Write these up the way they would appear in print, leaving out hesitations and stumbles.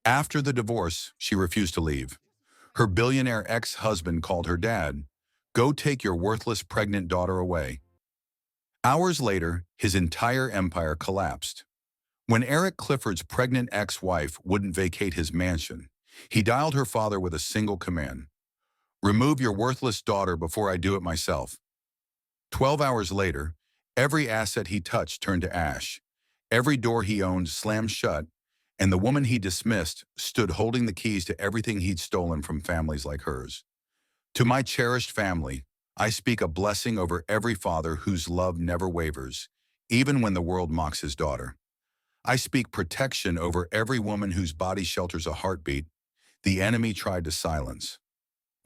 After the divorce, she refused to leave. Her billionaire ex-husband called her dad. Go take your worthless pregnant daughter away. Hours later, his entire empire collapsed. When Eric Clifford's pregnant ex-wife wouldn't vacate his mansion, he dialed her father with a single command. Remove your worthless daughter before I do it myself. 12 hours later, every asset he touched turned to ash. Every door he owned slammed shut, and the woman he dismissed stood holding the keys to everything he'd stolen from families like hers. To my cherished family, I speak a blessing over every father whose love never wavers, even when the world mocks his daughter. I speak protection over every woman whose body shelters a heartbeat the enemy tried to silence.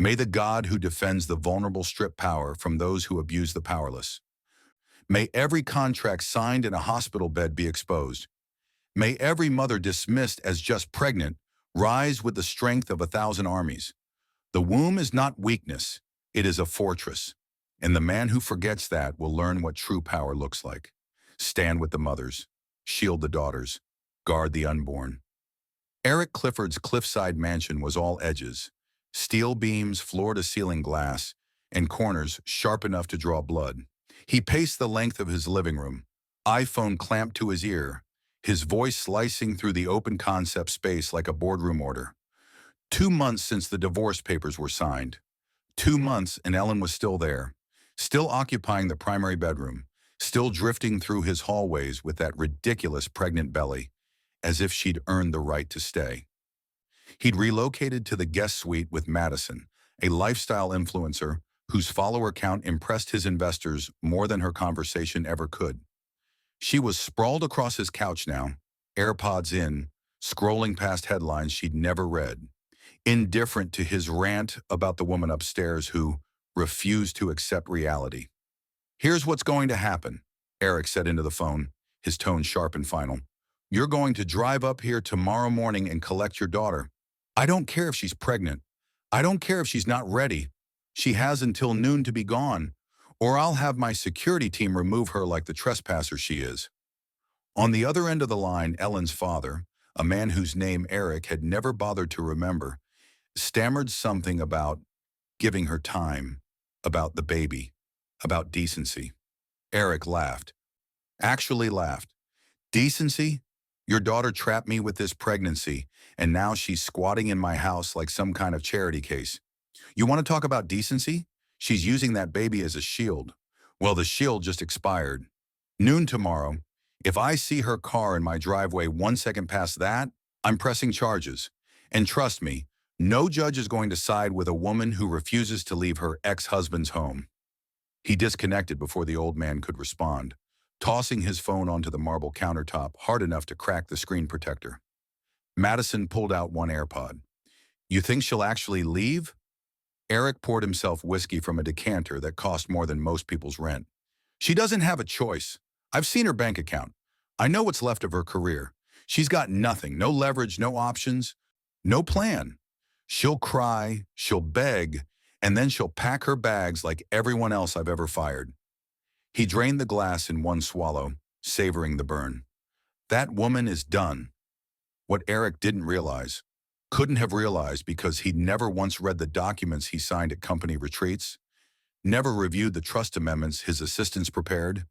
May the God who defends the vulnerable strip power from those who abuse the powerless. May every contract signed in a hospital bed be exposed. May every mother dismissed as just pregnant rise with the strength of 1,000 armies. The womb is not weakness, it is a fortress. And the man who forgets that will learn what true power looks like. Stand with the mothers, shield the daughters, guard the unborn. Eric Clifford's cliffside mansion was all edges, steel beams, floor-to-ceiling glass, and corners sharp enough to draw blood. He paced the length of his living room, iPhone clamped to his ear, his voice slicing through the open concept space like a boardroom order. 2 months since the divorce papers were signed. 2 months and Ellen was still there, still occupying the primary bedroom, still drifting through his hallways with that ridiculous pregnant belly, as if she'd earned the right to stay. He'd relocated to the guest suite with Madison, a lifestyle influencer whose follower count impressed his investors more than her conversation ever could. She was sprawled across his couch now, AirPods in, scrolling past headlines she'd never read, indifferent to his rant about the woman upstairs who refused to accept reality. Here's what's going to happen, Eric said into the phone, his tone sharp and final. You're going to drive up here tomorrow morning and collect your daughter. I don't care if she's pregnant. I don't care if she's not ready. She has until noon to be gone, or I'll have my security team remove her like the trespasser she is. On the other end of the line, Ellen's father, a man whose name Eric had never bothered to remember, stammered something about giving her time, about the baby, about decency. Eric laughed. Actually laughed. Decency? Your daughter trapped me with this pregnancy, and now she's squatting in my house like some kind of charity case. You want to talk about decency? She's using that baby as a shield. Well, the shield just expired. Noon tomorrow. If I see her car in my driveway 1 second past that, I'm pressing charges. And trust me, no judge is going to side with a woman who refuses to leave her ex-husband's home. He disconnected before the old man could respond, tossing his phone onto the marble countertop hard enough to crack the screen protector. Madison pulled out one AirPod. You think she'll actually leave? Eric poured himself whiskey from a decanter that cost more than most people's rent. She doesn't have a choice. I've seen her bank account. I know what's left of her career. She's got nothing, no leverage, no options, no plan. She'll cry, she'll beg, and then she'll pack her bags like everyone else I've ever fired. He drained the glass in one swallow, savoring the burn. That woman is done. What Eric didn't realize, couldn't have realized because he'd never once read the documents he signed at company retreats, never reviewed the trust amendments his assistants prepared,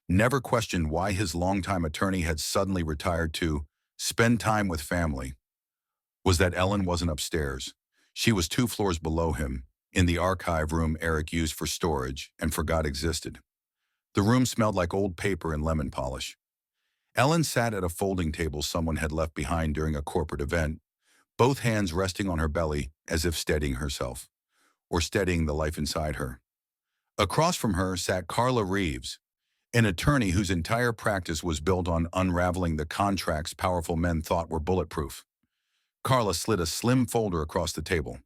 never questioned why his longtime attorney had suddenly retired to spend time with family, was that Ellen wasn't upstairs. She was 2 floors below him, in the archive room Eric used for storage and forgot existed. The room smelled like old paper and lemon polish. Ellen sat at a folding table someone had left behind during a corporate event, both hands resting on her belly as if steadying herself, or steadying the life inside her. Across from her sat Carla Reeves, an attorney whose entire practice was built on unraveling the contracts powerful men thought were bulletproof. Carla slid a slim folder across the table.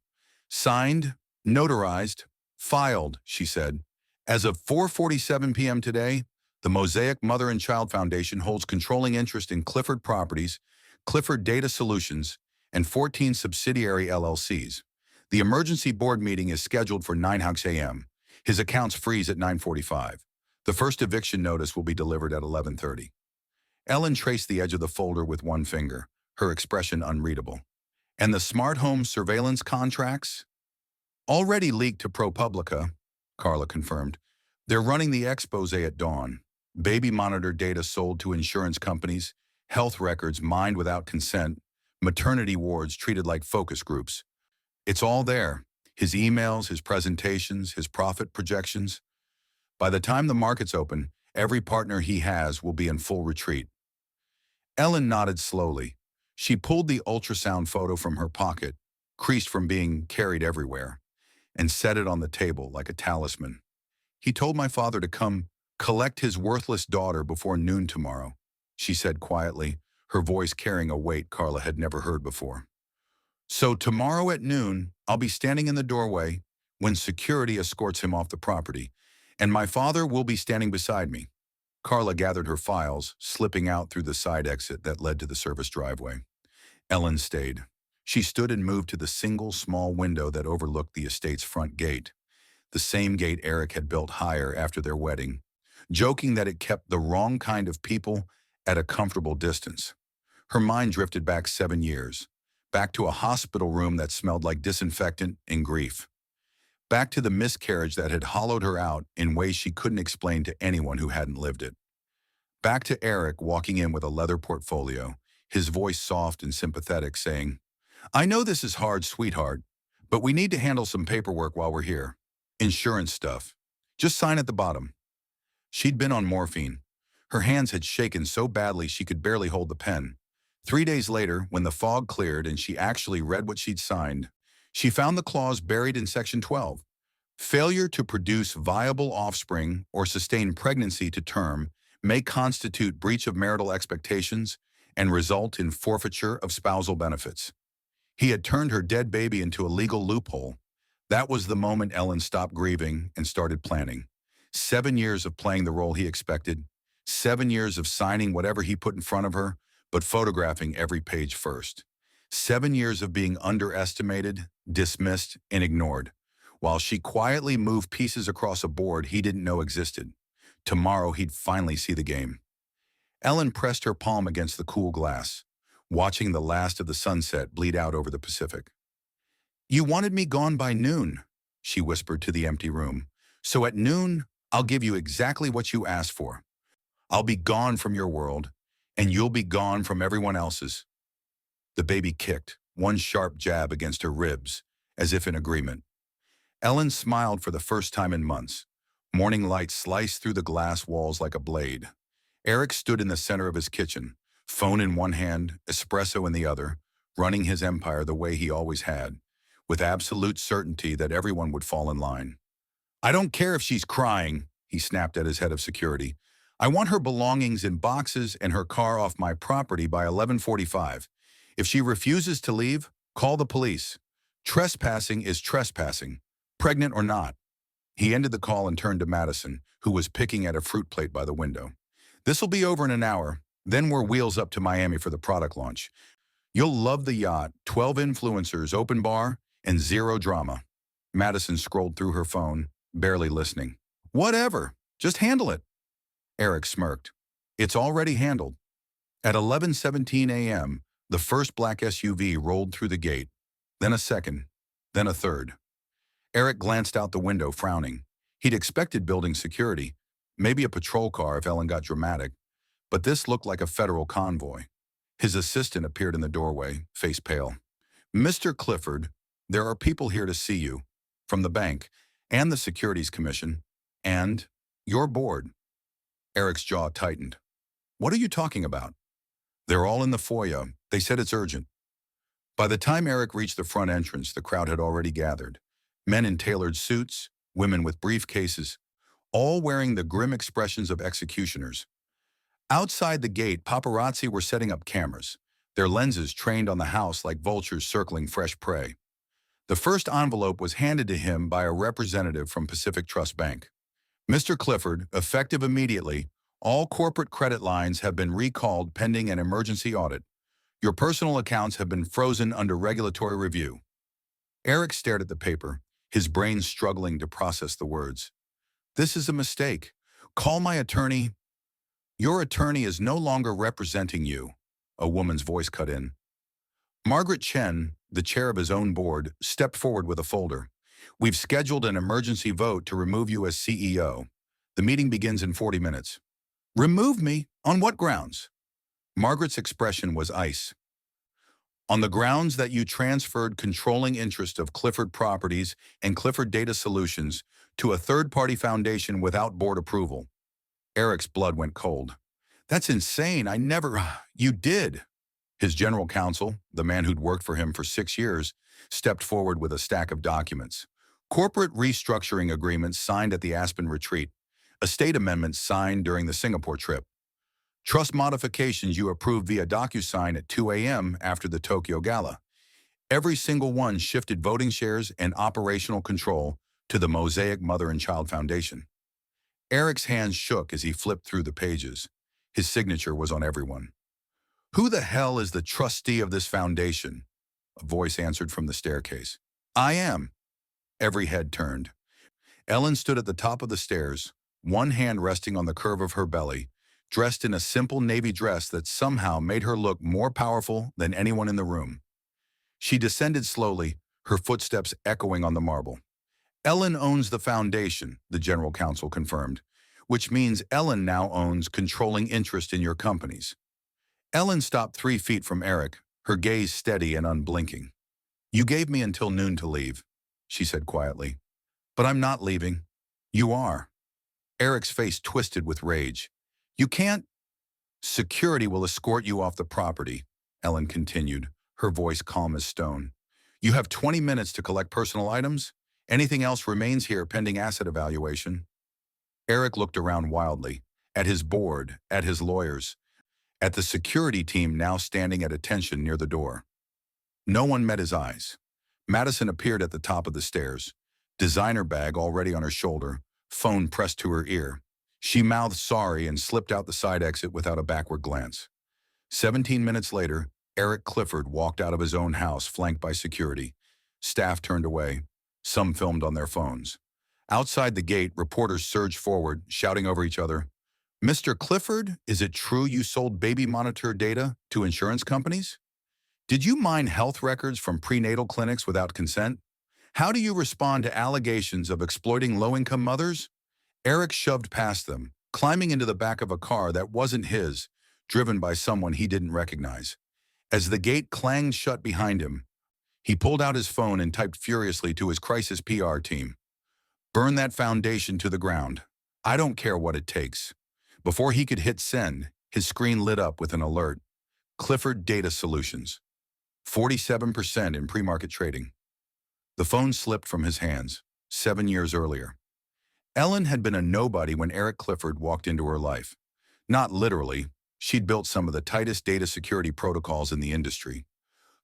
Signed, notarized, filed, she said. As of 4:47 p.m. today, the Mosaic Mother and Child Foundation holds controlling interest in Clifford Properties, Clifford Data Solutions, and 14 subsidiary LLCs. The emergency board meeting is scheduled for 9 a.m. His accounts freeze at 9:45. The first eviction notice will be delivered at 11:30. Ellen traced the edge of the folder with one finger, her expression unreadable. And the smart home surveillance contracts? Already leaked to ProPublica, Carla confirmed. They're running the expose at dawn. Baby monitor data sold to insurance companies, health records mined without consent, maternity wards treated like focus groups. It's all there. His emails, his presentations, his profit projections. By the time the markets open, every partner he has will be in full retreat. Ellen nodded slowly. She pulled the ultrasound photo from her pocket, creased from being carried everywhere, and set it on the table like a talisman. He told my father to come collect his worthless daughter before noon tomorrow, she said quietly, her voice carrying a weight Carla had never heard before. So tomorrow at noon, I'll be standing in the doorway when security escorts him off the property, and my father will be standing beside me. Carla gathered her files, slipping out through the side exit that led to the service driveway. Ellen stayed. She stood and moved to the single small window that overlooked the estate's front gate, the same gate Eric had built higher after their wedding, joking that it kept the wrong kind of people at a comfortable distance. Her mind drifted back 7 years, back to a hospital room that smelled like disinfectant and grief, back to the miscarriage that had hollowed her out in ways she couldn't explain to anyone who hadn't lived it. Back to Eric walking in with a leather portfolio, his voice soft and sympathetic, saying, "I know this is hard, sweetheart, but we need to handle some paperwork while we're here. Insurance stuff. Just sign at the bottom." She'd been on morphine. Her hands had shaken so badly she could barely hold the pen. 3 days later, when the fog cleared and she actually read what she'd signed, she found the clause buried in Section 12. Failure to produce viable offspring or sustain pregnancy to term may constitute breach of marital expectations and result in forfeiture of spousal benefits. He had turned her dead baby into a legal loophole. That was the moment Ellen stopped grieving and started planning. 7 years of playing the role he expected, 7 years of signing whatever he put in front of her, but photographing every page first. 7 years of being underestimated, dismissed, and ignored, while she quietly moved pieces across a board he didn't know existed. Tomorrow he'd finally see the game. Ellen pressed her palm against the cool glass, watching the last of the sunset bleed out over the Pacific. "You wanted me gone by noon," she whispered to the empty room. "So at noon, I'll give you exactly what you asked for. I'll be gone from your world, and you'll be gone from everyone else's." The baby kicked, one sharp jab against her ribs, as if in agreement. Ellen smiled for the first time in months. Morning light sliced through the glass walls like a blade. Eric stood in the center of his kitchen, phone in one hand, espresso in the other, running his empire the way he always had, with absolute certainty that everyone would fall in line. "I don't care if she's crying," he snapped at his head of security. "I want her belongings in boxes and her car off my property by 11:45. If she refuses to leave, call the police. Trespassing is trespassing, pregnant or not." He ended the call and turned to Madison, who was picking at a fruit plate by the window. "This'll be over in an hour. Then we're wheels up to Miami for the product launch. You'll love the yacht, 12 influencers, open bar, and zero drama." Madison scrolled through her phone, barely listening. "Whatever. Just handle it." Eric smirked. "It's already handled." At 11:17 a.m., the first black SUV rolled through the gate, then a second, then a third. Eric glanced out the window, frowning. He'd expected building security, maybe a patrol car if Ellen got dramatic, but this looked like a federal convoy. His assistant appeared in the doorway, face pale. "Mr. Clifford, there are people here to see you, from the bank, and the Securities Commission, and your board." Eric's jaw tightened. "What are you talking about?" "They're all in the foyer. They said it's urgent." By the time Eric reached the front entrance, the crowd had already gathered. Men in tailored suits, women with briefcases, all wearing the grim expressions of executioners. Outside the gate, paparazzi were setting up cameras, their lenses trained on the house like vultures circling fresh prey. The first envelope was handed to him by a representative from Pacific Trust Bank. "Mr. Clifford, effective immediately, all corporate credit lines have been recalled pending an emergency audit. Your personal accounts have been frozen under regulatory review." Eric stared at the paper, his brain struggling to process the words. "This is a mistake. Call my attorney." "Your attorney is no longer representing you," a woman's voice cut in. Margaret Chen, the chair of his own board, stepped forward with a folder. We've scheduled an emergency vote to remove you as CEO. The meeting begins in 40 minutes. Remove me? On what grounds? Margaret's expression was ice. On the grounds that you transferred controlling interest of Clifford Properties and Clifford Data Solutions to a third-party foundation without board approval. Eric's blood went cold. That's insane. I never... You did. His general counsel, the man who'd worked for him for 6 years, stepped forward with a stack of documents. Corporate restructuring agreements signed at the Aspen retreat. Estate amendments signed during the Singapore trip. Trust modifications you approved via DocuSign at 2 a.m. after the Tokyo Gala. Every single one shifted voting shares and operational control to the Mosaic Mother and Child Foundation. Eric's hands shook as he flipped through the pages. His signature was on everyone. Who the hell is the trustee of this foundation? A voice answered from the staircase. I am. Every head turned. Ellen stood at the top of the stairs, one hand resting on the curve of her belly, dressed in a simple navy dress that somehow made her look more powerful than anyone in the room. She descended slowly, her footsteps echoing on the marble. Ellen owns the foundation, the general counsel confirmed, which means Ellen now owns controlling interest in your companies. Ellen stopped 3 feet from Eric, her gaze steady and unblinking. You gave me until noon to leave, she said quietly. But I'm not leaving. You are. Eric's face twisted with rage. You can't. Security will escort you off the property, Ellen continued, her voice calm as stone. You have 20 minutes to collect personal items. Anything else remains here pending asset evaluation. Eric looked around wildly, at his board, at his lawyers, at the security team now standing at attention near the door. No one met his eyes. Madison appeared at the top of the stairs, designer bag already on her shoulder, phone pressed to her ear. She mouthed sorry and slipped out the side exit without a backward glance. 17 minutes later, Eric Clifford walked out of his own house flanked by security. Staff turned away. Some filmed on their phones. Outside the gate, reporters surged forward, shouting over each other, Mr. Clifford, is it true you sold baby monitor data to insurance companies? Did you mine health records from prenatal clinics without consent? How do you respond to allegations of exploiting low-income mothers? Eric shoved past them, climbing into the back of a car that wasn't his, driven by someone he didn't recognize. As the gate clanged shut behind him, he pulled out his phone and typed furiously to his crisis PR team. Burn that foundation to the ground. I don't care what it takes. Before he could hit send, his screen lit up with an alert. Clifford Data Solutions. 47% in pre-market trading. The phone slipped from his hands, 7 years earlier. Ellen had been a nobody when Eric Clifford walked into her life. Not literally, she'd built some of the tightest data security protocols in the industry.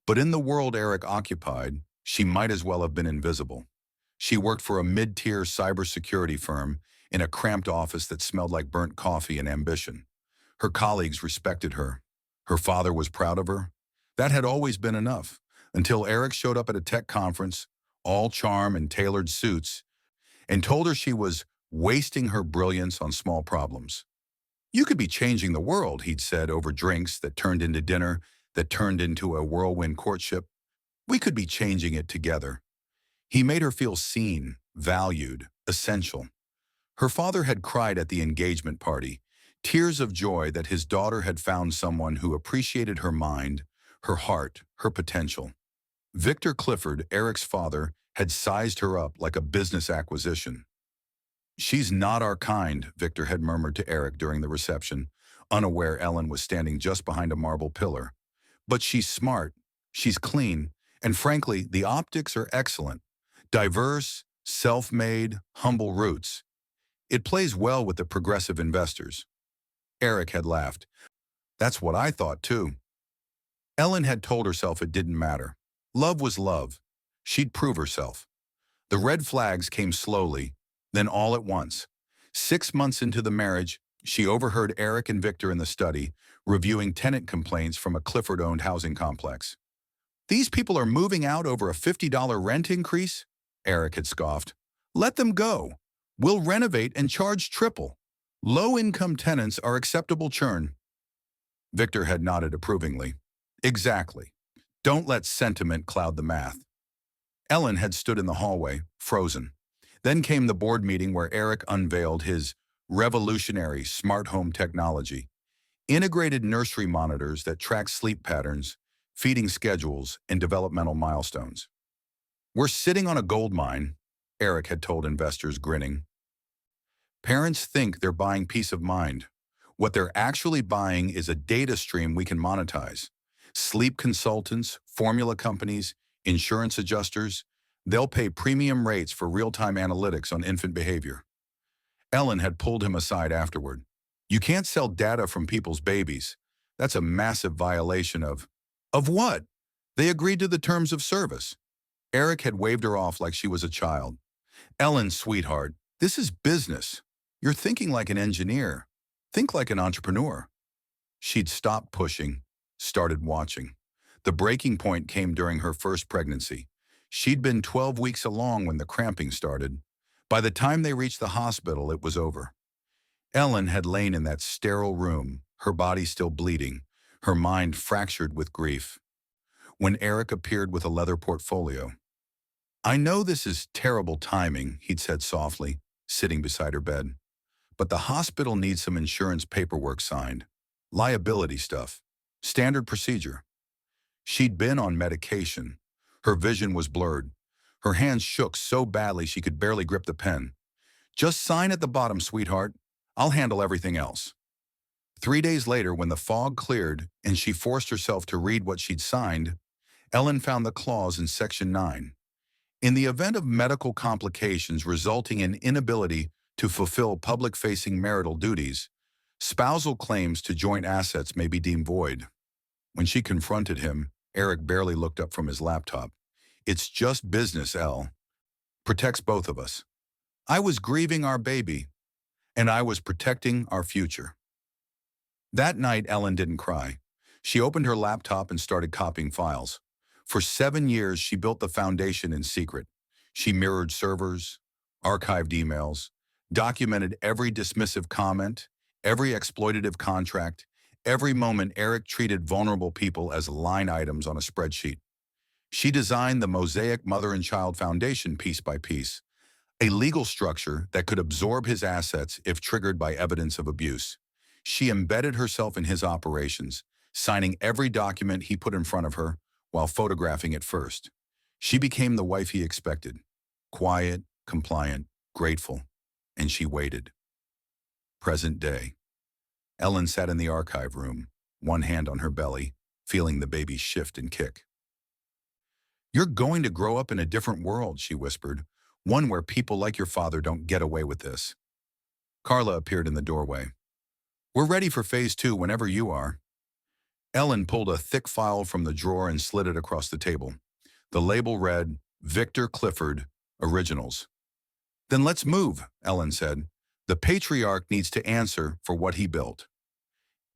But in the world Eric occupied, she might as well have been invisible. She worked for a mid-tier cybersecurity firm in a cramped office that smelled like burnt coffee and ambition. Her colleagues respected her. Her father was proud of her. That had always been enough, until Eric showed up at a tech conference, all charm and tailored suits, and told her she was wasting her brilliance on small problems. You could be changing the world, he'd said over drinks that turned into dinner, that turned into a whirlwind courtship. We could be changing it together. He made her feel seen, valued, essential. Her father had cried at the engagement party, tears of joy that his daughter had found someone who appreciated her mind, her heart, her potential. Victor Clifford, Eric's father, had sized her up like a business acquisition. She's not our kind, Victor had murmured to Eric during the reception, unaware Ellen was standing just behind a marble pillar. But she's smart, she's clean, and frankly, the optics are excellent. Diverse, self-made, humble roots. It plays well with the progressive investors. Eric had laughed. That's what I thought too. Ellen had told herself it didn't matter. Love was love. She'd prove herself. The red flags came slowly, then all at once. 6 months into the marriage, she overheard Eric and Victor in the study, reviewing tenant complaints from a Clifford-owned housing complex. These people are moving out over a $50 rent increase? Eric had scoffed. Let them go. We'll renovate and charge triple. Low-income tenants are acceptable churn. Victor had nodded approvingly. Exactly. Don't let sentiment cloud the math. Ellen had stood in the hallway, frozen. Then came the board meeting where Eric unveiled his revolutionary smart home technology. Integrated nursery monitors that track sleep patterns, feeding schedules, and developmental milestones. We're sitting on a gold mine, Eric had told investors, grinning. Parents think they're buying peace of mind. What they're actually buying is a data stream we can monetize. Sleep consultants, formula companies, insurance adjusters, they'll pay premium rates for real-time analytics on infant behavior. Ellen had pulled him aside afterward. You can't sell data from people's babies. That's a massive violation of what? They agreed to the terms of service. Eric had waved her off like she was a child. Ellen, sweetheart, this is business. You're thinking like an engineer. Think like an entrepreneur. She'd stopped pushing, started watching. The breaking point came during her first pregnancy. She'd been 12 weeks along when the cramping started. By the time they reached the hospital, it was over. Ellen had lain in that sterile room, her body still bleeding, her mind fractured with grief. When Eric appeared with a leather portfolio, I know this is terrible timing, he'd said softly, sitting beside her bed. But the hospital needs some insurance paperwork signed. Liability stuff. Standard procedure. She'd been on medication. Her vision was blurred. Her hands shook so badly she could barely grip the pen. Just sign at the bottom, sweetheart. I'll handle everything else. 3 days later, when the fog cleared and she forced herself to read what she'd signed, Ellen found the clause in Section 9. In the event of medical complications resulting in inability to fulfill public-facing marital duties, spousal claims to joint assets may be deemed void. When she confronted him, Eric barely looked up from his laptop. It's just business, Elle. Protects both of us. I was grieving our baby, and I was protecting our future. That night, Ellen didn't cry. She opened her laptop and started copying files. For 7 years, she built the foundation in secret. She mirrored servers, archived emails, documented every dismissive comment, every exploitative contract, every moment Eric treated vulnerable people as line items on a spreadsheet. She designed the mosaic mother and child foundation piece by piece, a legal structure that could absorb his assets if triggered by evidence of abuse. She embedded herself in his operations, signing every document he put in front of her while photographing it first. She became the wife he expected, quiet, compliant, grateful, and she waited. Present day. Ellen sat in the archive room, one hand on her belly, feeling the baby shift and kick. You're going to grow up in a different world, she whispered, one where people like your father don't get away with this. Carla appeared in the doorway. We're ready for phase 2 whenever you are. Ellen pulled a thick file from the drawer and slid it across the table. The label read, Victor Clifford, Originals. Then let's move, Ellen said. The patriarch needs to answer for what he built.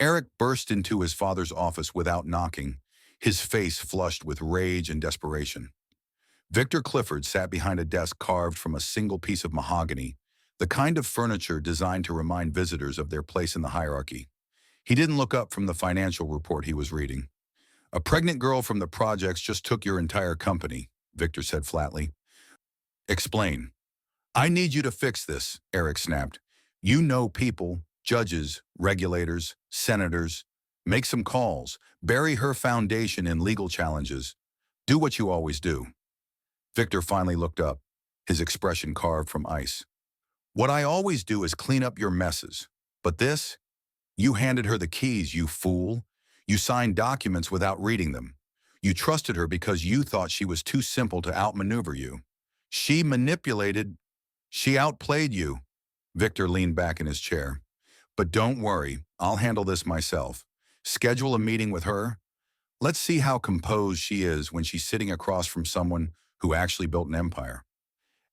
Eric burst into his father's office without knocking, his face flushed with rage and desperation. Victor Clifford sat behind a desk carved from a single piece of mahogany, the kind of furniture designed to remind visitors of their place in the hierarchy. He didn't look up from the financial report he was reading. A pregnant girl from the projects just took your entire company, Victor said flatly. Explain. I need you to fix this, Eric snapped. You know people, judges, regulators, senators. Make some calls. Bury her foundation in legal challenges. Do what you always do. Victor finally looked up, his expression carved from ice. What I always do is clean up your messes. But this? You handed her the keys, you fool. You signed documents without reading them. You trusted her because you thought she was too simple to outmaneuver you. She manipulated. She outplayed you. Victor leaned back in his chair. But don't worry, I'll handle this myself. Schedule a meeting with her. Let's see how composed she is when she's sitting across from someone who actually built an empire.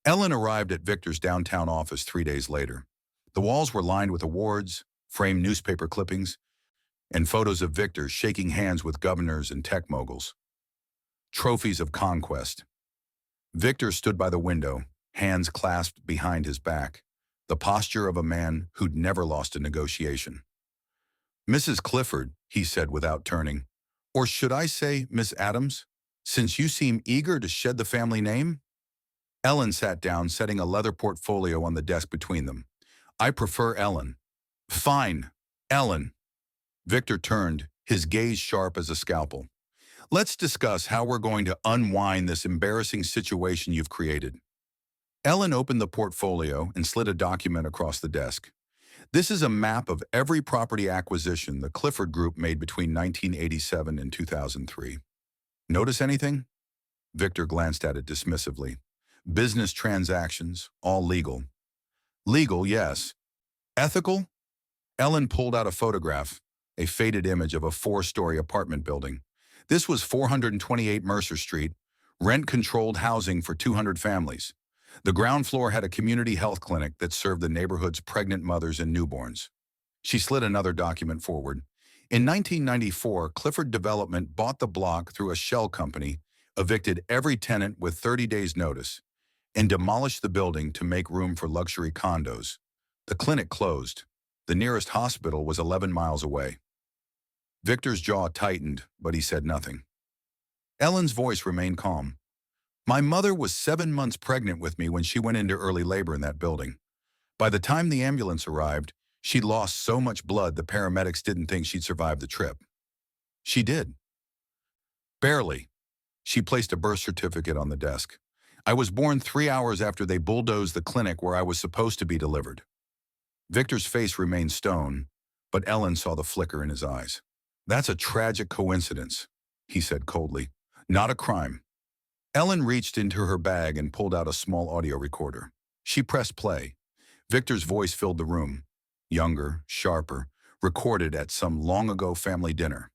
Ellen arrived at Victor's downtown office 3 days later. The walls were lined with awards, framed newspaper clippings, and photos of Victor shaking hands with governors and tech moguls. Trophies of conquest. Victor stood by the window, hands clasped behind his back, the posture of a man who'd never lost a negotiation. Mrs. Clifford, he said without turning, Or should I say, Miss Adams, since you seem eager to shed the family name? Ellen sat down, setting a leather portfolio on the desk between them. I prefer Ellen. Fine, Ellen. Victor turned, his gaze sharp as a scalpel. Let's discuss how we're going to unwind this embarrassing situation you've created. Ellen opened the portfolio and slid a document across the desk. This is a map of every property acquisition the Clifford Group made between 1987 and 2003. Notice anything? Victor glanced at it dismissively. Business transactions, all legal. Legal, yes. Ethical? Ellen pulled out a photograph, a faded image of a 4-story apartment building. This was 428 Mercer Street, rent-controlled housing for 200 families. The ground floor had a community health clinic that served the neighborhood's pregnant mothers and newborns. She slid another document forward. In 1994, Clifford Development bought the block through a shell company, evicted every tenant with 30 days' notice, and demolished the building to make room for luxury condos. The clinic closed. The nearest hospital was 11 miles away. Victor's jaw tightened, but he said nothing. Ellen's voice remained calm. My mother was 7 months pregnant with me when she went into early labor in that building. By the time the ambulance arrived, she'd lost so much blood the paramedics didn't think she'd survive the trip. She did. Barely. She placed a birth certificate on the desk. I was born 3 hours after they bulldozed the clinic where I was supposed to be delivered. Victor's face remained stone, but Ellen saw the flicker in his eyes. That's a tragic coincidence, he said coldly. Not a crime. Ellen reached into her bag and pulled out a small audio recorder. She pressed play. Victor's voice filled the room. Younger, sharper, recorded at some long-ago family dinner.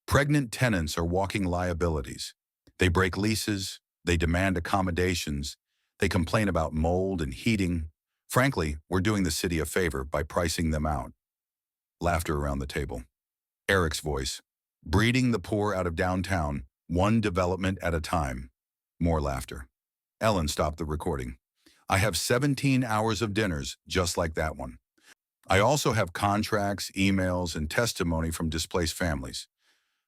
Pregnant tenants are walking liabilities. They break leases, they demand accommodations, they complain about mold and heating. Frankly, we're doing the city a favor by pricing them out. Laughter around the table. Eric's voice. Breeding the poor out of downtown, one development at a time. More laughter. Ellen stopped the recording. I have 17 hours of dinners just like that one. I also have contracts, emails, and testimony from displaced families.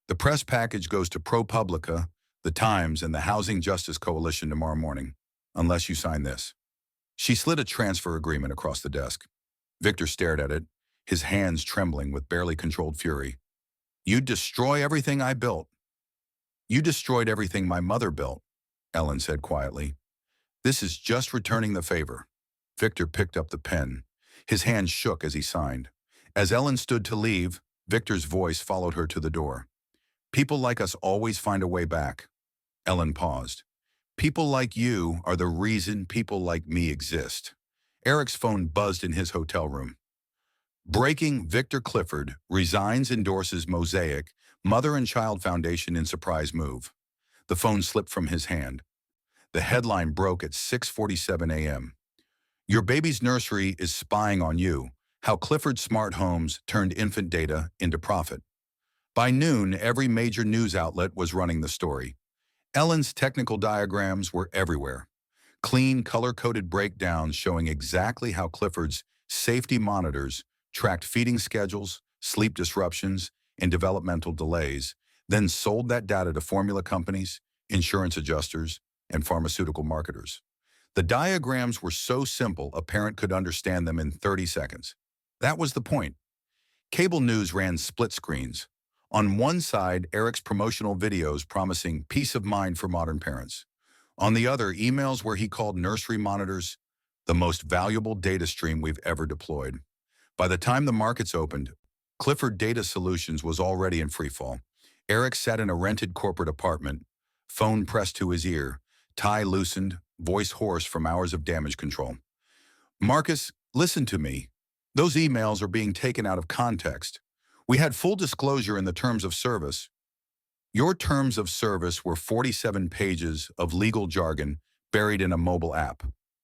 The press package goes to ProPublica, the Times, and the Housing Justice Coalition tomorrow morning, unless you sign this. She slid a transfer agreement across the desk. Victor stared at it, his hands trembling with barely controlled fury. You'd destroy everything I built. You destroyed everything my mother built, Ellen said quietly. This is just returning the favor. Victor picked up the pen. His hand shook as he signed. As Ellen stood to leave, Victor's voice followed her to the door. People like us always find a way back. Ellen paused. People like you are the reason people like me exist. Eric's phone buzzed in his hotel room. Breaking: Victor Clifford resigns, endorses Mosaic, Mother and Child Foundation in surprise move. The phone slipped from his hand. The headline broke at 6:47 a.m. Your baby's nursery is spying on you. How Clifford Smart Homes turned infant data into profit. By noon, every major news outlet was running the story. Ellen's technical diagrams were everywhere. Clean, color-coded breakdowns showing exactly how Clifford's safety monitors tracked feeding schedules, sleep disruptions, and developmental delays, then sold that data to formula companies, insurance adjusters, and pharmaceutical marketers. The diagrams were so simple a parent could understand them in 30 seconds. That was the point. Cable news ran split screens. On one side, Eric's promotional videos promising peace of mind for modern parents. On the other, emails where he called nursery monitors the most valuable data stream we've ever deployed. By the time the markets opened, Clifford Data Solutions was already in freefall. Eric sat in a rented corporate apartment, phone pressed to his ear, tie loosened, voice hoarse from hours of damage control. Marcus, listen to me. Those emails are being taken out of context. We had full disclosure in the terms of service. Your terms of service were 47 pages of legal jargon buried in a mobile app,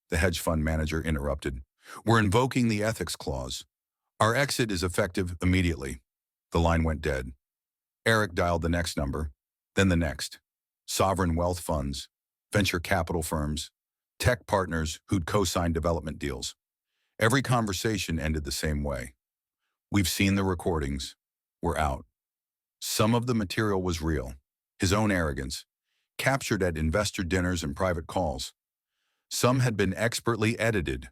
the hedge fund manager interrupted. We're invoking the ethics clause. Our exit is effective immediately. The line went dead. Eric dialed the next number, then the next. Sovereign wealth funds, venture capital firms, tech partners who'd co-signed development deals. Every conversation ended the same way. We've seen the recordings. We're out. Some of the material was real, his own arrogance, captured at investor dinners and private calls. Some had been expertly edited,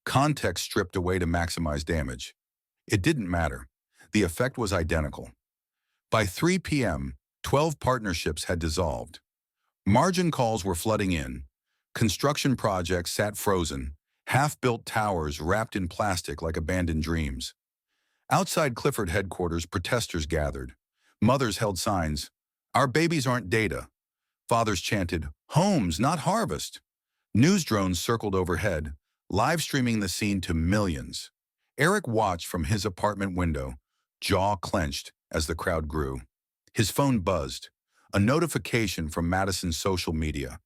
context stripped away to maximize damage. It didn't matter. The effect was identical. By 3 p.m., 12 partnerships had dissolved. Margin calls were flooding in. Construction projects sat frozen, half-built towers wrapped in plastic like abandoned dreams. Outside Clifford headquarters, protesters gathered. Mothers held signs, "Our babies aren't data." Fathers chanted, "Homes, not harvest." News drones circled overhead, live streaming the scene to millions. Eric watched from his apartment window, jaw clenched as the crowd grew. His phone buzzed, a notification from Madison's social media.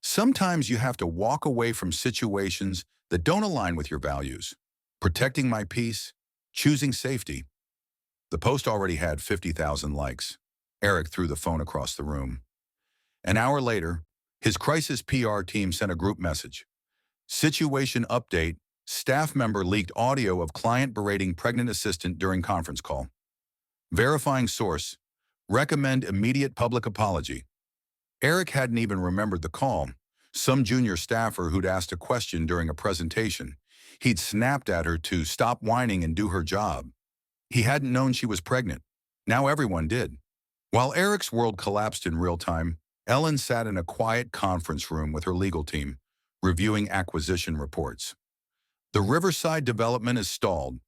Sometimes you have to walk away from situations that don't align with your values. Protecting my peace, choosing safety. The post already had 50,000 likes. Eric threw the phone across the room. An hour later, his crisis PR team sent a group message. Situation update, staff member leaked audio of client berating pregnant assistant during conference call. Verifying source, recommend immediate public apology. Eric hadn't even remembered the call. Some junior staffer who'd asked a question during a presentation. He'd snapped at her to stop whining and do her job. He hadn't known she was pregnant. Now everyone did. While Eric's world collapsed in real time, Ellen sat in a quiet conference room with her legal team, reviewing acquisition reports. "The Riverside development is stalled,"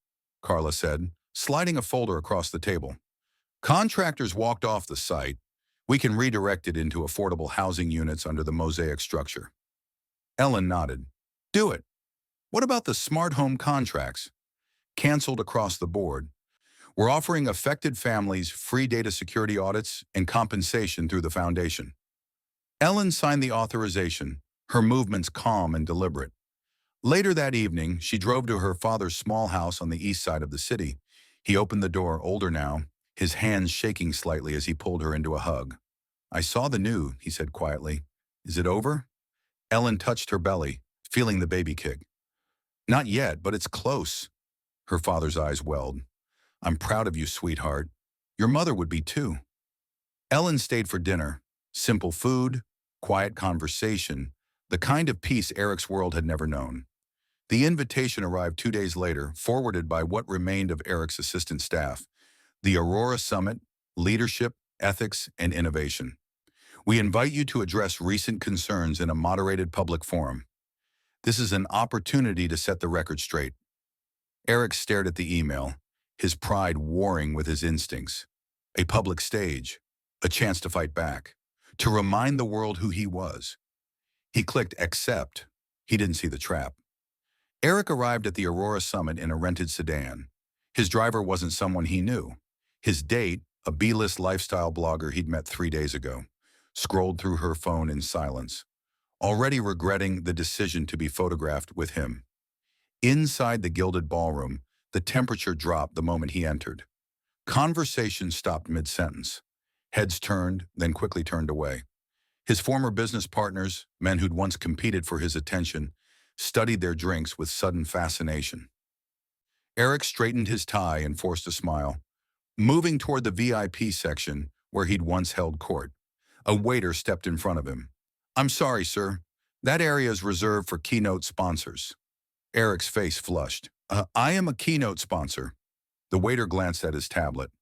Carla said, sliding a folder across the table. "Contractors walked off the site. We can redirect it into affordable housing units under the Mosaic structure." Ellen nodded. "Do it. What about the smart home contracts?" "Canceled across the board. We're offering affected families free data security audits and compensation through the foundation." Ellen signed the authorization, her movements calm and deliberate. Later that evening, she drove to her father's small house on the east side of the city. He opened the door, older now, his hands shaking slightly as he pulled her into a hug. "I saw the new," he said quietly. "Is it over?" Ellen touched her belly, feeling the baby kick. "Not yet, but it's close." Her father's eyes welled. "I'm proud of you, sweetheart. Your mother would be too." Ellen stayed for dinner. Simple food, quiet conversation, the kind of peace Eric's world had never known. The invitation arrived 2 days later, forwarded by what remained of Eric's assistant staff. The Aurora Summit, Leadership, Ethics, and Innovation. "We invite you to address recent concerns in a moderated public forum. This is an opportunity to set the record straight." Eric stared at the email, his pride warring with his instincts. A public stage, a chance to fight back, to remind the world who he was. He clicked accept. He didn't see the trap. Eric arrived at the Aurora Summit in a rented sedan. His driver wasn't someone he knew. His date, a B-list lifestyle blogger he'd met 3 days ago, scrolled through her phone in silence, already regretting the decision to be photographed with him. Inside the gilded ballroom, the temperature dropped the moment he entered. Conversation stopped mid-sentence. Heads turned, then quickly turned away. His former business partners, men who'd once competed for his attention, studied their drinks with sudden fascination. Eric straightened his tie and forced a smile, moving toward the VIP section where he'd once held court. A waiter stepped in front of him. "I'm sorry, sir. That area is reserved for keynote sponsors." Eric's face flushed. I am a keynote sponsor." The waiter glanced at his tablet.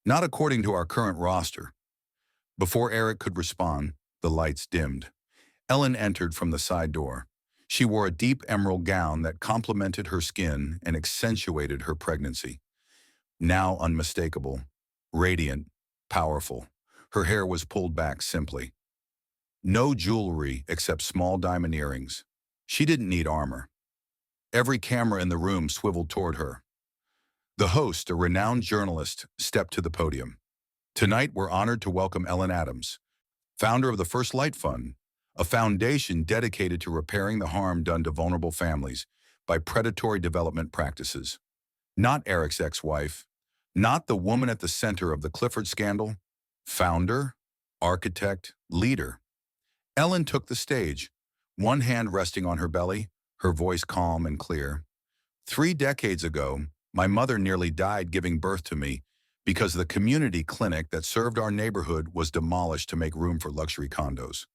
"Not according to our current roster." Before Eric could respond, the lights dimmed. Ellen entered from the side door. She wore a deep emerald gown that complemented her skin and accentuated her pregnancy. Now unmistakable, radiant, powerful. Her hair was pulled back simply. No jewelry except small diamond earrings. She didn't need armor. Every camera in the room swiveled toward her. The host, a renowned journalist, stepped to the podium. "Tonight, we're honored to welcome Ellen Adams, founder of the First Light Fund, a foundation dedicated to repairing the harm done to vulnerable families by predatory development practices." Not Eric's ex-wife, not the woman at the center of the Clifford scandal. Founder, architect, leader. Ellen took the stage, one hand resting on her belly, her voice calm and clear. 3 decades ago, my mother nearly died giving birth to me Because the community clinic that served our neighborhood was demolished to make room for luxury condos.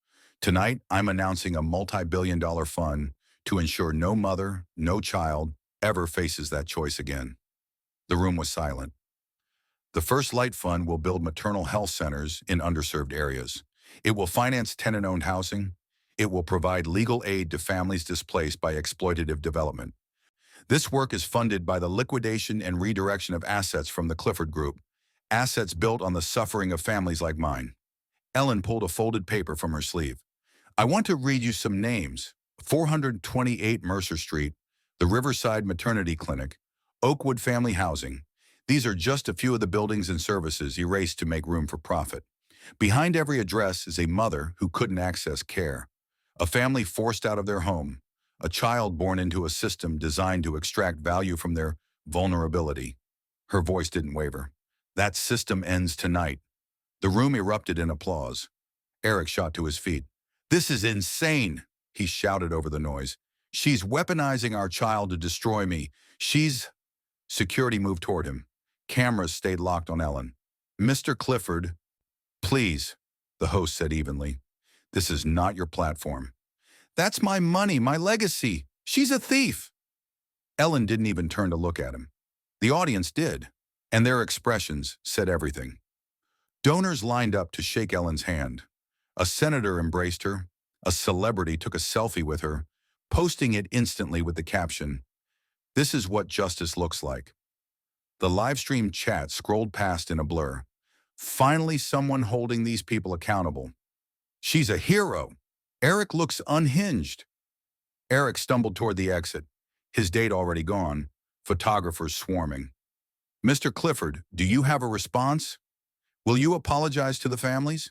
Tonight, I'm announcing a multi-billion-dollar fund to ensure no mother, no child ever faces that choice again. The room was silent. The First Light Fund will build maternal health centers in underserved areas. It will finance tenant-owned housing. It will provide legal aid to families displaced by exploitative development. This work is funded by the liquidation and redirection of assets from the Clifford Group, assets built on the suffering of families like mine. Ellen pulled a folded paper from her sleeve. I want to read you some names. 428 Mercer Street, the Riverside Maternity Clinic, Oakwood Family Housing. These are just a few of the buildings and services erased to make room for profit. Behind every address is a mother who couldn't access care, a family forced out of their home, a child born into a system designed to extract value from their vulnerability. Her voice didn't waver. That system ends tonight. The room erupted in applause. Eric shot to his feet. This is insane, he shouted over the noise. She's weaponizing our child to destroy me. Security moved toward him. Cameras stayed locked on Ellen. Mr. Clifford, please, the host said evenly. This is not your platform. That's my money, my legacy. She's a thief. Ellen didn't even turn to look at him. The audience did, and their expressions said everything. Donors lined up to shake Ellen's hand. A senator embraced her. A celebrity took a selfie with her, posting it instantly with the caption, "This is what justice looks like." The live-stream chat scrolled past in a blur. Finally, someone holding these people accountable. She's a hero. Eric looks unhinged. Eric stumbled toward the exit, his date already gone, photographers swarming. Mr. Clifford, do you have a response? Will you apologize to the families?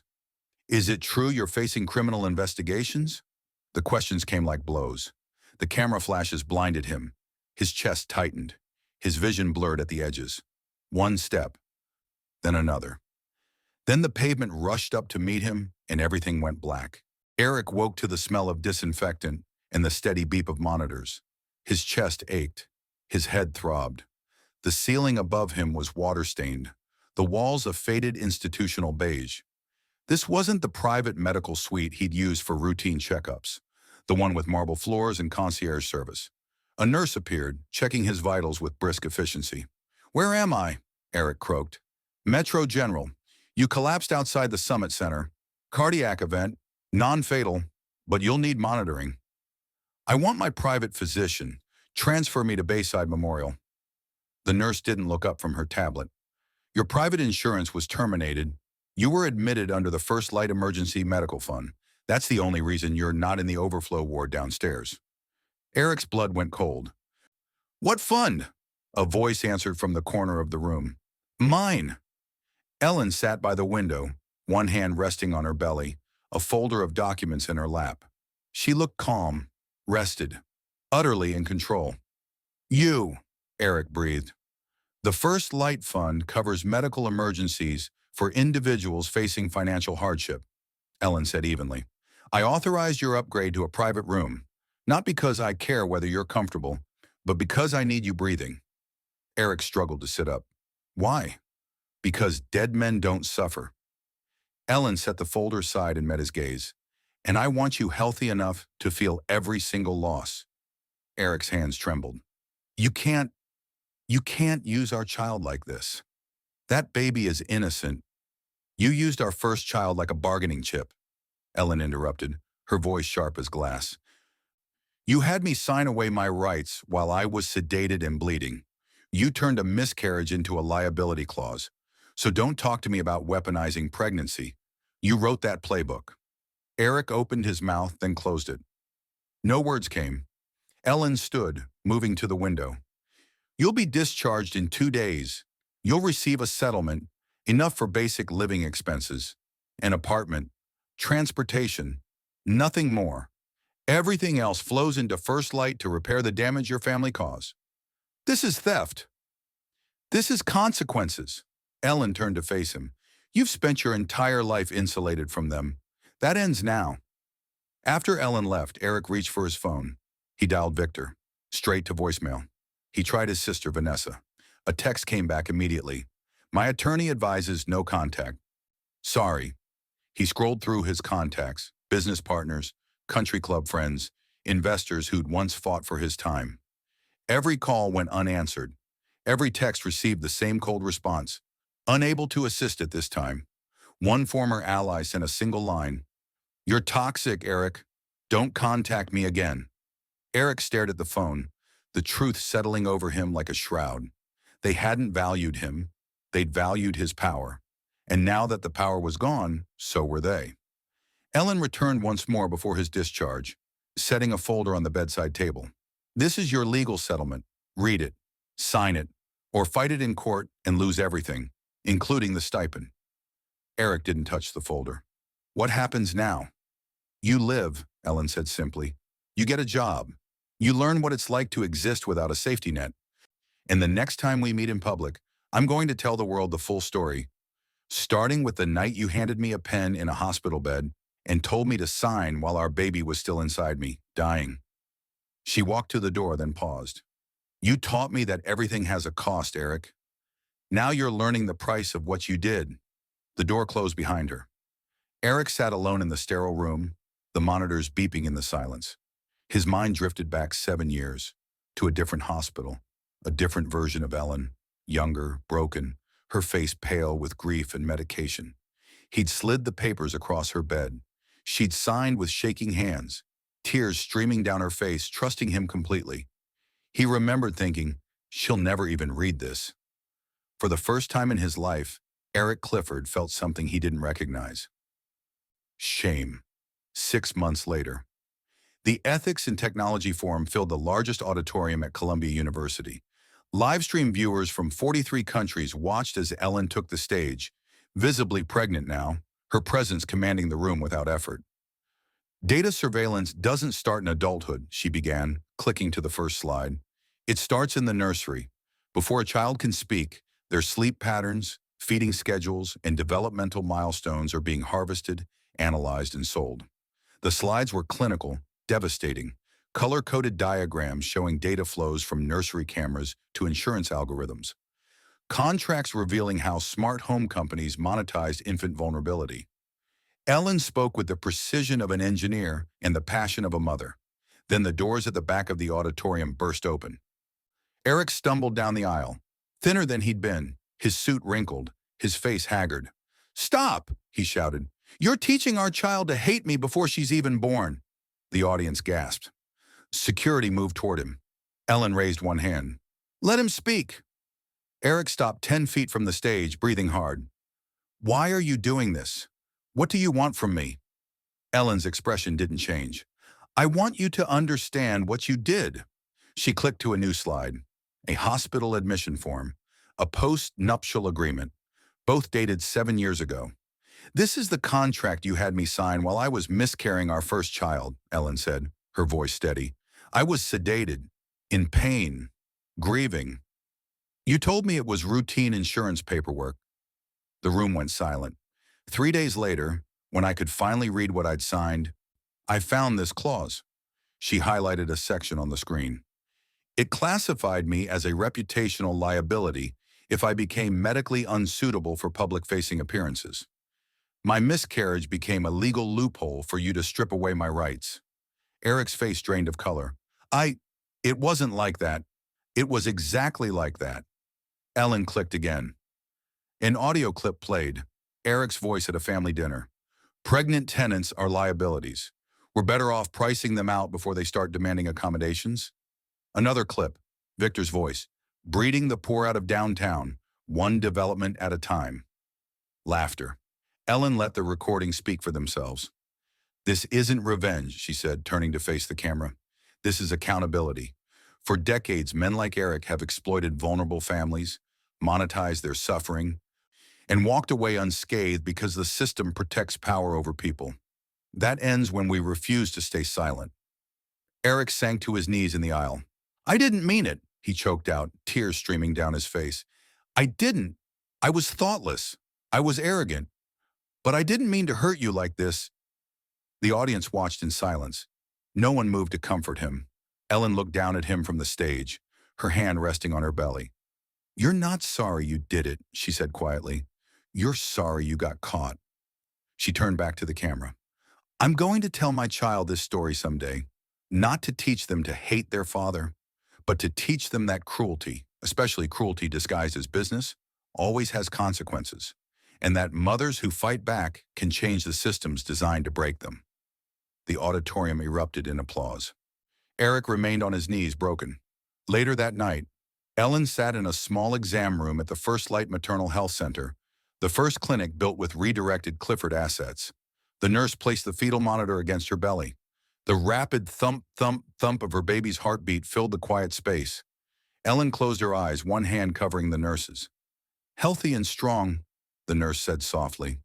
Is it true you're facing criminal investigations? The questions came like blows. The camera flashes blinded him. His chest tightened. His vision blurred at the edges. One step, then another. Then the pavement rushed up to meet him, and everything went black. Eric woke to the smell of disinfectant and the steady beep of monitors. His chest ached. His head throbbed. The ceiling above him was water-stained, the walls a faded institutional beige. This wasn't the private medical suite he'd used for routine checkups, the one with marble floors and concierge service. A nurse appeared, checking his vitals with brisk efficiency. Where am I? Eric croaked. Metro General. You collapsed outside the Summit Center. Cardiac event, non-fatal, but you'll need monitoring. I want my private physician. Transfer me to Bayside Memorial. The nurse didn't look up from her tablet. Your private insurance was terminated. You were admitted under the First Light Emergency Medical Fund. That's the only reason you're not in the overflow ward downstairs. Eric's blood went cold. What fund? A voice answered from the corner of the room. Mine. Ellen sat by the window, one hand resting on her belly, a folder of documents in her lap. She looked calm, rested, utterly in control. You, Eric breathed. The First Light Fund covers medical emergencies for individuals facing financial hardship, Ellen said evenly. I authorized your upgrade to a private room, not because I care whether you're comfortable, but because I need you breathing. Eric struggled to sit up. Why? Because dead men don't suffer. Ellen set the folder aside and met his gaze. And I want you healthy enough to feel every single loss. Eric's hands trembled. You can't use our child like this. That baby is innocent. You used our first child like a bargaining chip, Ellen interrupted, her voice sharp as glass. You had me sign away my rights while I was sedated and bleeding. You turned a miscarriage into a liability clause. So don't talk to me about weaponizing pregnancy. You wrote that playbook. Eric opened his mouth, then closed it. No words came. Ellen stood, moving to the window. You'll be discharged in 2 days. You'll receive a settlement, enough for basic living expenses, an apartment, transportation, nothing more. Everything else flows into First Light to repair the damage your family caused. This is theft. This is consequences. Ellen turned to face him. You've spent your entire life insulated from them. That ends now. After Ellen left, Eric reached for his phone. He dialed Victor, straight to voicemail. He tried his sister, Vanessa. A text came back immediately. My attorney advises no contact. Sorry. He scrolled through his contacts, business partners, country club friends, investors who'd once fought for his time. Every call went unanswered. Every text received the same cold response. Unable to assist at this time. One former ally sent a single line. "You're toxic, Eric. Don't contact me again." Eric stared at the phone, the truth settling over him like a shroud. They hadn't valued him. They'd valued his power. And now that the power was gone, so were they. Ellen returned once more before his discharge, setting a folder on the bedside table. "This is your legal settlement. Read it, sign it, or fight it in court and lose everything, including the stipend." Eric didn't touch the folder. "What happens now?" "You live," Ellen said simply. "You get a job. You learn what it's like to exist without a safety net. And the next time we meet in public, I'm going to tell the world the full story, starting with the night you handed me a pen in a hospital bed and told me to sign while our baby was still inside me, dying." She walked to the door, then paused. "You taught me that everything has a cost, Eric. Now you're learning the price of what you did." The door closed behind her. Eric sat alone in the sterile room, the monitors beeping in the silence. His mind drifted back 7 years, to a different hospital, a different version of Ellen, younger, broken, her face pale with grief and medication. He'd slid the papers across her bed. She'd signed with shaking hands, tears streaming down her face, trusting him completely. He remembered thinking, she'll never even read this. For the first time in his life, Eric Clifford felt something he didn't recognize. Shame. 6 months later. The Ethics and Technology Forum filled the largest auditorium at Columbia University. Livestream viewers from 43 countries watched as Ellen took the stage, visibly pregnant now, her presence commanding the room without effort. "Data surveillance doesn't start in adulthood," she began, clicking to the first slide. "It starts in the nursery. Before a child can speak, their sleep patterns, feeding schedules, and developmental milestones are being harvested, analyzed, and sold." The slides were clinical, devastating, color-coded diagrams showing data flows from nursery cameras to insurance algorithms. Contracts revealing how smart home companies monetized infant vulnerability. Ellen spoke with the precision of an engineer and the passion of a mother. Then the doors at the back of the auditorium burst open. Eric stumbled down the aisle, thinner than he'd been, his suit wrinkled, his face haggard. "Stop!" he shouted. "You're teaching our child to hate me before she's even born." The audience gasped. Security moved toward him. Ellen raised one hand. "Let him speak." Eric stopped 10 feet from the stage, breathing hard. "Why are you doing this? What do you want from me?" Ellen's expression didn't change. "I want you to understand what you did." She clicked to a new slide. A hospital admission form, a post-nuptial agreement, both dated 7 years ago. "This is the contract you had me sign while I was miscarrying our first child," Ellen said, her voice steady. "I was sedated, in pain, grieving. You told me it was routine insurance paperwork." The room went silent. 3 days later, when I could finally read what I'd signed, I found this clause. She highlighted a section on the screen. "It classified me as a reputational liability if I became medically unsuitable for public-facing appearances. My miscarriage became a legal loophole for you to strip away my rights." Eric's face drained of color. It wasn't like that. It was exactly like that." Ellen clicked again. An audio clip played, Eric's voice at a family dinner. "Pregnant tenants are liabilities. We're better off pricing them out before they start demanding accommodations." Another clip, Victor's voice. "Breeding the poor out of downtown, one development at a time." Laughter. Ellen let the recording speak for themselves. "This isn't revenge," she said, turning to face the camera. "This is accountability. For decades, men like Eric have exploited vulnerable families, monetized their suffering, and walked away unscathed because the system protects power over people. That ends when we refuse to stay silent." Eric sank to his knees in the aisle. "I didn't mean it," he choked out, tears streaming down his face. "I didn't. I was thoughtless. I was arrogant. But I didn't mean to hurt you like this." The audience watched in silence. No one moved to comfort him. Ellen looked down at him from the stage, her hand resting on her belly. "You're not sorry you did it," she said quietly. "You're sorry you got caught." She turned back to the camera. "I'm going to tell my child this story someday, not to teach them to hate their father, but to teach them that cruelty, especially cruelty disguised as business, always has consequences, and that mothers who fight back can change the systems designed to break them." The auditorium erupted in applause. Eric remained on his knees, broken. Later that night, Ellen sat in a small exam room at the First Light Maternal Health Center, the first clinic built with redirected Clifford assets. The nurse placed the fetal monitor against her belly. The rapid thump, thump, thump of her baby's heartbeat filled the quiet space. Ellen closed her eyes, one hand covering the nurse's. "Healthy and strong," the nurse said softly.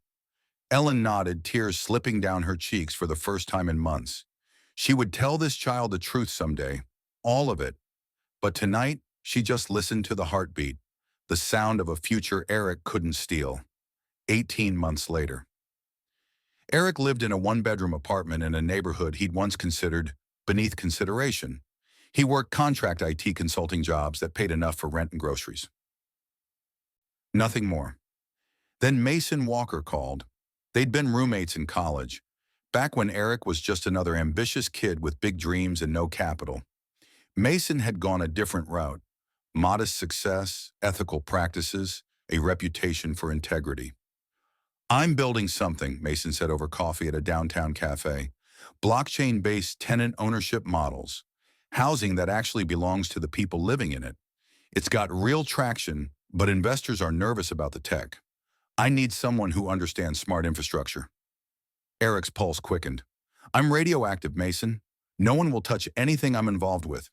Ellen nodded, tears slipping down her cheeks for the first time in months. She would tell this child the truth someday, all of it. But tonight, she just listened to the heartbeat, the sound of a future Eric couldn't steal. 18 months later. Eric lived in a one-bedroom apartment in a neighborhood he'd once considered beneath consideration. He worked contract IT consulting jobs that paid enough for rent and groceries. Nothing more. Then Mason Walker called. They'd been roommates in college, back when Eric was just another ambitious kid with big dreams and no capital. Mason had gone a different route: modest success, ethical practices, a reputation for integrity. "I'm building something," Mason said over coffee at a downtown cafe. "Blockchain-based tenant ownership models. Housing that actually belongs to the people living in it. It's got real traction, but investors are nervous about the tech. I need someone who understands smart infrastructure." Eric's pulse quickened. "I'm radioactive, Mason. No one will touch anything I'm involved with.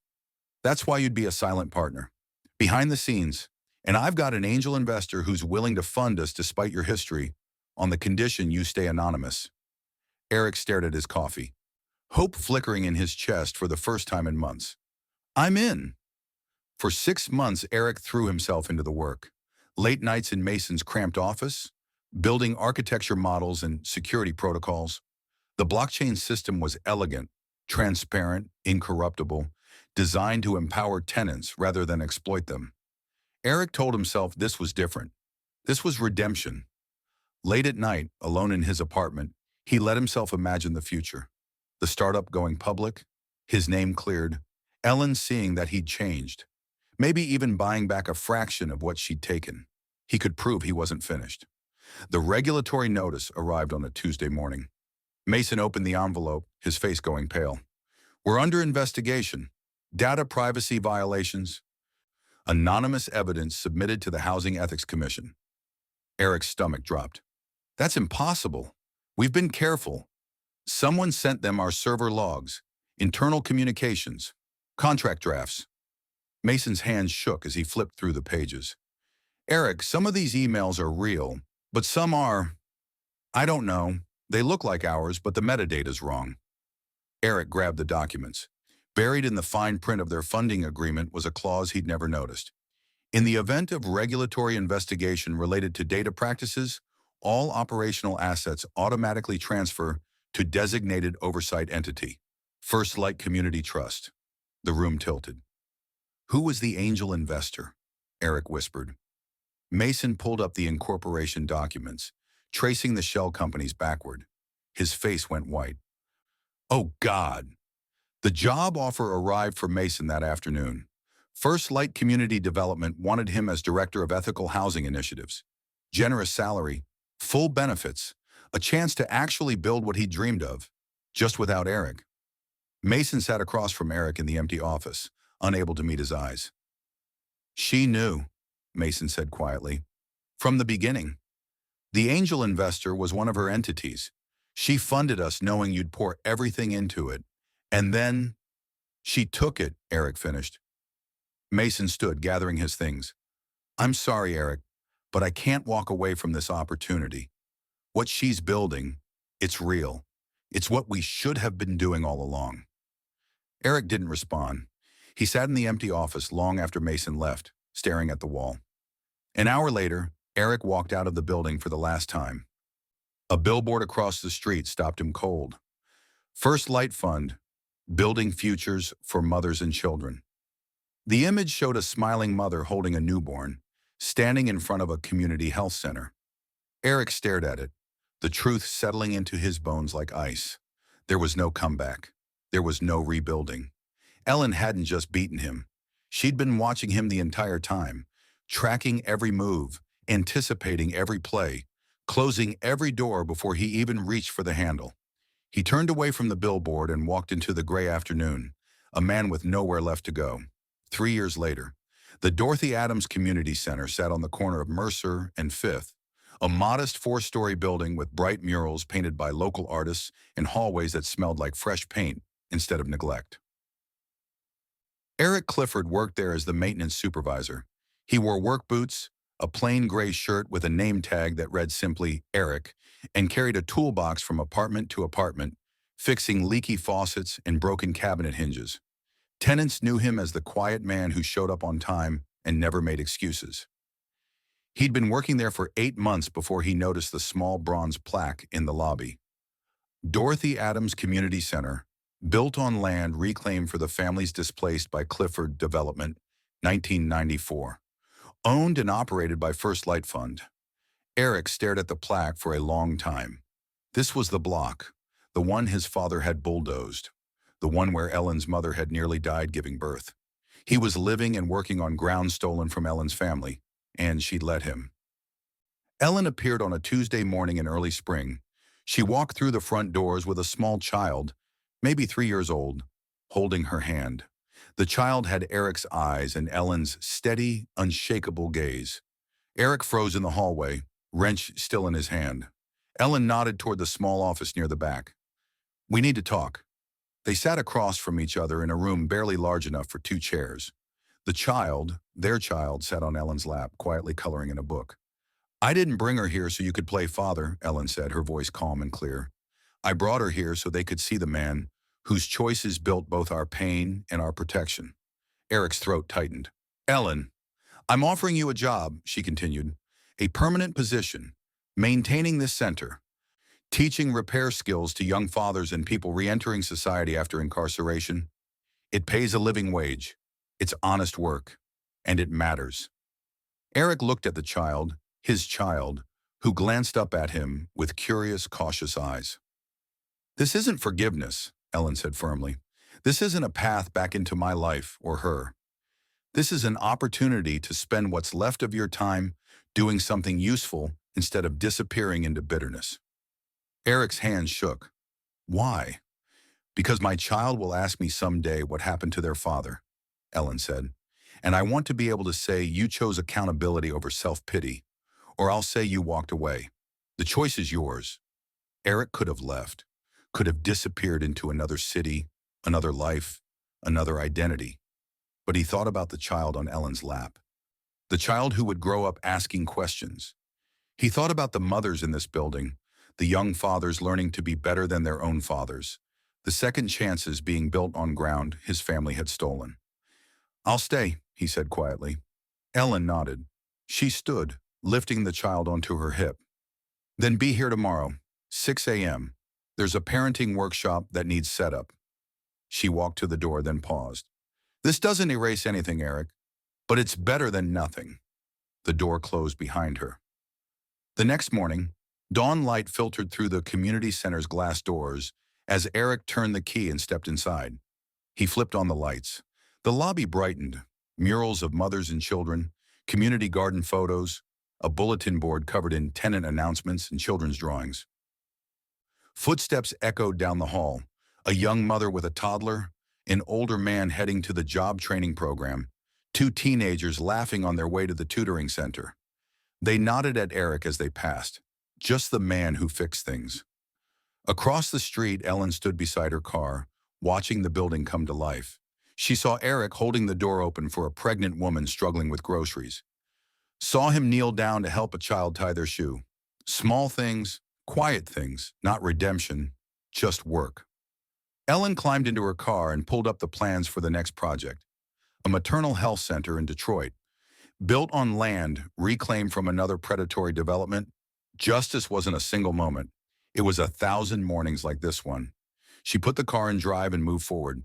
That's why you'd be a silent partner. Behind the scenes. And I've got an angel investor who's willing to fund us despite your history, on the condition you stay anonymous." Eric stared at his coffee, hope flickering in his chest for the first time in months. "I'm in." For 6 months, Eric threw himself into the work. Late nights in Mason's cramped office, building architecture models and security protocols. The blockchain system was elegant, transparent, incorruptible, designed to empower tenants rather than exploit them. Eric told himself this was different. This was redemption. Late at night, alone in his apartment, he let himself imagine the future. The startup going public, his name cleared, Ellen seeing that he'd changed, maybe even buying back a fraction of what she'd taken. He could prove he wasn't finished. The regulatory notice arrived on a Tuesday morning. Mason opened the envelope, his face going pale. "We're under investigation. Data privacy violations. Anonymous evidence submitted to the Housing Ethics Commission." Eric's stomach dropped. "That's impossible. We've been careful. Someone sent them our server logs, internal communications, contract drafts." Mason's hands shook as he flipped through the pages. "Eric, some of these emails are real, but some are, I don't know. They look like ours, but the metadata's wrong." Eric grabbed the documents. Buried in the fine print of their funding agreement was a clause he'd never noticed. In the event of regulatory investigation related to data practices, all operational assets automatically transfer to designated oversight entity, First Light Community Trust. The room tilted. "Who was the angel investor?" Eric whispered. Mason pulled up the incorporation documents, tracing the shell companies backward. His face went white. "Oh, God!" The job offer arrived for Mason that afternoon. First Light Community Development wanted him as Director of Ethical Housing Initiatives. Generous salary, full benefits, a chance to actually build what he dreamed of, just without Eric. Mason sat across from Eric in the empty office, unable to meet his eyes. "She knew," Mason said quietly. "From the beginning. The angel investor was one of her entities. She funded us knowing you'd pour everything into it. And then, she took it," Eric finished. Mason stood, gathering his things. "I'm sorry, Eric, but I can't walk away from this opportunity. What she's building, it's real. It's what we should have been doing all along." Eric didn't respond. He sat in the empty office long after Mason left, staring at the wall. An hour later, Eric walked out of the building for the last time. A billboard across the street stopped him cold. First Light Fund, building futures for mothers and children. The image showed a smiling mother holding a newborn, standing in front of a community health center. Eric stared at it, the truth settling into his bones like ice. There was no comeback. There was no rebuilding. Ellen hadn't just beaten him. She'd been watching him the entire time, tracking every move, anticipating every play, closing every door before he even reached for the handle. He turned away from the billboard and walked into the gray afternoon, a man with nowhere left to go. 3 years later, the Dorothy Adams Community Center sat on the corner of Mercer and Fifth, a modest four-story building with bright murals painted by local artists and hallways that smelled like fresh paint instead of neglect. Eric Clifford worked there as the maintenance supervisor. He wore work boots, a plain gray shirt with a name tag that read simply Eric, and carried a toolbox from apartment to apartment, fixing leaky faucets and broken cabinet hinges. Tenants knew him as the quiet man who showed up on time and never made excuses. He'd been working there for 8 months before he noticed the small bronze plaque in the lobby. Dorothy Adams Community Center, built on land reclaimed for the families displaced by Clifford Development, 1994. Owned and operated by First Light Fund. Eric stared at the plaque for a long time. This was the block, the one his father had bulldozed, the one where Ellen's mother had nearly died giving birth. He was living and working on ground stolen from Ellen's family, and she'd let him. Ellen appeared on a Tuesday morning in early spring. She walked through the front doors with a small child, maybe 3 years old, holding her hand. The child had Eric's eyes and Ellen's steady, unshakable gaze. Eric froze in the hallway, wrench still in his hand. Ellen nodded toward the small office near the back. "We need to talk." They sat across from each other in a room barely large enough for 2 chairs. The child, their child, sat on Ellen's lap, quietly coloring in a book. "I didn't bring her here so you could play father," Ellen said, her voice calm and clear. "I brought her here so they could see the man whose choices built both our pain and our protection." Eric's throat tightened. "Ellen, I'm offering you a job," she continued. "A permanent position, maintaining this center, teaching repair skills to young fathers and people re-entering society after incarceration. It pays a living wage. It's honest work. And it matters." Eric looked at the child, his child, who glanced up at him with curious, cautious eyes. "This isn't forgiveness," Ellen said firmly. "This isn't a path back into my life or her. This is an opportunity to spend what's left of your time doing something useful instead of disappearing into bitterness." Eric's hands shook. "Why?" "Because my child will ask me someday what happened to their father," Ellen said. "And I want to be able to say you chose accountability over self-pity, or I'll say you walked away. The choice is yours." Eric could have left, could have disappeared into another city, another life, another identity. But he thought about the child on Ellen's lap, the child who would grow up asking questions. He thought about the mothers in this building, the young fathers learning to be better than their own fathers, the second chances being built on ground his family had stolen. "I'll stay," he said quietly. Ellen nodded. She stood, lifting the child onto her hip. "Then be here tomorrow, 6 a.m. There's a parenting workshop that needs setup." She walked to the door, then paused. "This doesn't erase anything, Eric, but it's better than nothing." The door closed behind her. The next morning, dawn light filtered through the community center's glass doors as Eric turned the key and stepped inside. He flipped on the lights. The lobby brightened, murals of mothers and children, community garden photos, a bulletin board covered in tenant announcements and children's drawings. Footsteps echoed down the hall, a young mother with a toddler, an older man heading to the job training program, 2 teenagers laughing on their way to the tutoring center. They nodded at Eric as they passed, just the man who fixed things. Across the street, Ellen stood beside her car, watching the building come to life. She saw Eric holding the door open for a pregnant woman struggling with groceries. Saw him kneel down to help a child tie their shoe. Small things, quiet things, not redemption, just work. Ellen climbed into her car and pulled up the plans for the next project, a maternal health center in Detroit. Built on land reclaimed from another predatory development, justice wasn't a single moment. It was 1,000 mornings like this one. She put the car in drive and moved forward,